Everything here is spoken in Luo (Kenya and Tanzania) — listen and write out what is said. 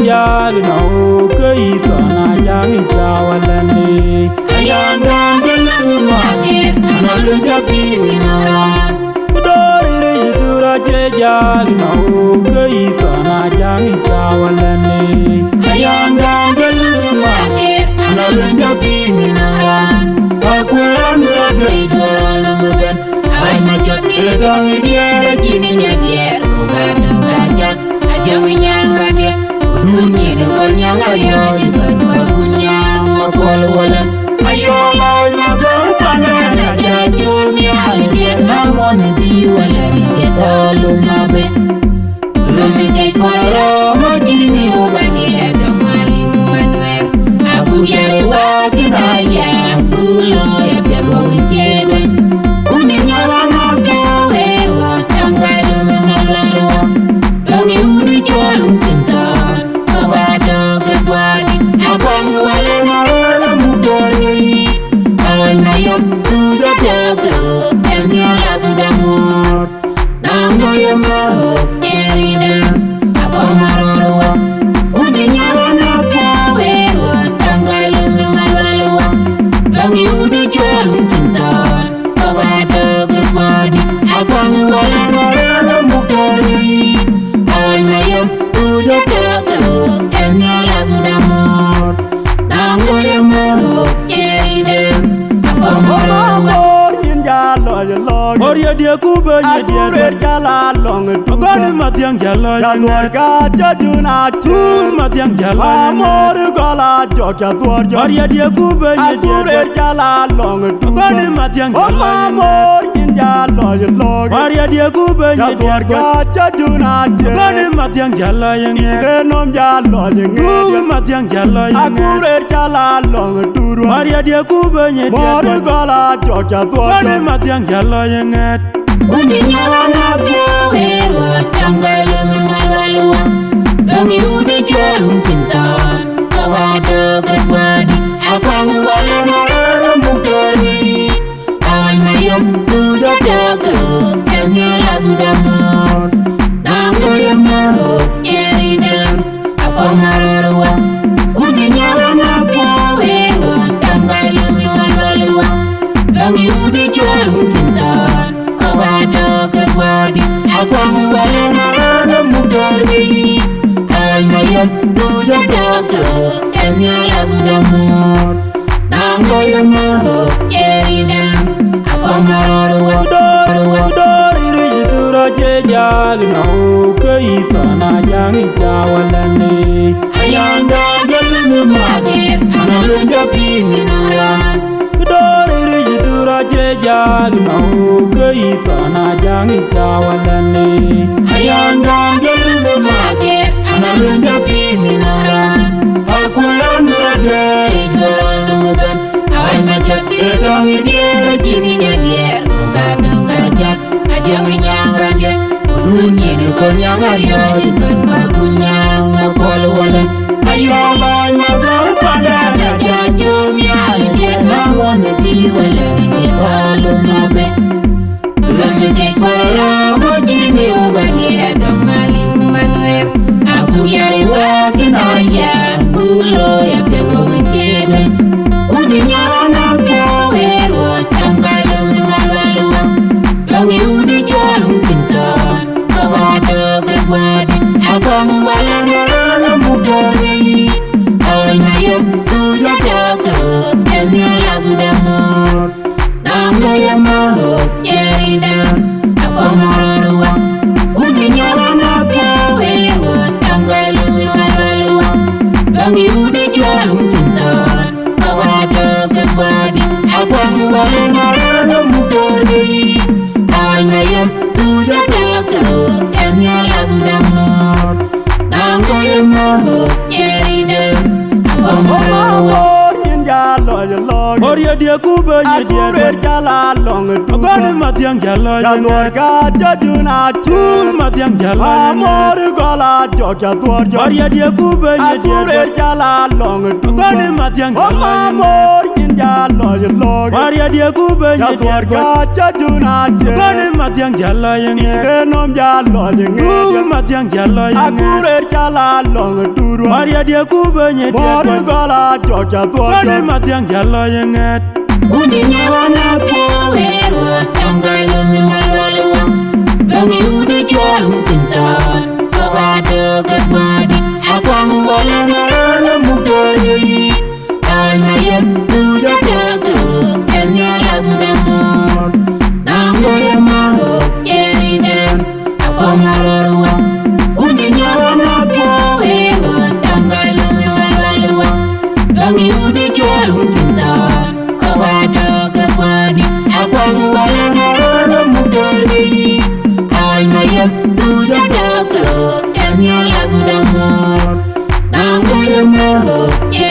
jag no keito na jangi chawalani ayanga ngelu magir analunja pinara kudori yitura che jag no keito na jangi chawalani ayanga ngelu magir analunja pinara pakuran gaitora namuban ay majot edong diara jini nyadier ugado gajak ajang nyangrange dunia dengan yang ayo dengan bagunya makol walan ayo lawan mago panen aja dunia alien namun di walan kita lumabe lumike koro majini ugani dong maling manuer aku yare wakinaya bulo ya biago wincede uninya lanago erwa tanggalu malalu langi uni jalung cinta Agado kebadi Abang wale marala mudari Awal mayam tuja jaga Kanya lagu damur Nangdo yang maruk cerida Abang mararua Uni nyaranya kawerwa Tanggal malwalua Langi udi jalung cinta Agado kebadi Abang wale marala mudari Awal mayam tuja jaga Kanya lagu damur Nanggo yang maruk cerida Abang mararua Orya dia kuba ye dia Akurer jala long Agani matiang jala Jagor ka jajuna tu matiang jala Amor gala jokya tuarjo Orya dia kuba ye dia Akurer jala long Agani matiang jala Amor jalo long Orya dia kuba ye dia Jagor ka jajuna Agani matiang jala Renom jalo tu matiang jala Akurer jala long turu Orya dia kuba ye dia Amor gala jokya Agani tuarjo matiang jala yenget Uni nyaranya kawerwa Tanggal malwalua Langi udi jalung cinta Agado kebadi Abang wale marala mudari Awal mayam tuja jaga Kanya lagu damur Nangdo yang maruk cerida Abang mararua Uni nyaranya kawerwa Tanggal malwalua Langi udi jalung cinta Agado kebadi Abang wale marala mudari Awal mayam tuja jaga Kanya lagu damur Nangdo yang maruk cerida Abang mararua Dori yitura che jag no keito na jangi chawalani ayanda gelunu magir analunja pinara Dori yitura che jag no keito na jangi chawalani ayanda gelunu magir analunja pinara aku yang berada ijoran numuban awal majak edong diara jini nyadier ugado gajak ajang nyangrange dunia dengan yang ayo dengan bagunya makol walan ayo lawan mago panen aja dunia alien namun di walan kita lumabe lumike koro majini ugani dong maling manuer aku yare wakinaya bulo ya biago wincede uni nyaranya kawerwa tanggal malwalua langi udi jalung cinta Agado kebadi Abang wale marala mudari Awal mayam tuja jaga Kanya lagu damur Nangdo yang maruk cerida Abang mararua Uni nyaranya kawerwa Tanggal malwalua Langi udi jalung cinta Agado kebadi Abang wale marala mudari Awal mayam tuja jaga Kanya lagu damur Nanggo yang maruk cerida Abang mararua Amor lo ya lo Oria dia kuba nye dia Akure jala long Agone matiang jala Ya yenget dorga jajuna Kul matiang jala Amor yenget gola jokya dorjo Oria dia kuba nye dia Akure jala long Agone matiang jala yenget Amor ninja lo ya lo Oria dia kuba Ya nye dia dorga jajuna Agone matiang jala yenget Enom jalo Kul yenget matiang jala yenget Akure jala long duro Oria dia kuba nye Mor dia gola jokya Agone dorjo matiang jala yenget Undi nyawana poero Tangalu malwalwa Dongi ude jwalu kintan Kogado gabadi Akwangu wala narala mudari Aymayem tuja dagu Kenya lagu damur Nanglo yamaro keriden Akwamararwa Undi nyawana poero Tangalu malwalwa Dongi ude jwalu kintan Kogado gabadi Akwangu wala narala mudari Aymayem tuja dagu Kenya lagu damur Nanglo yamaro keriden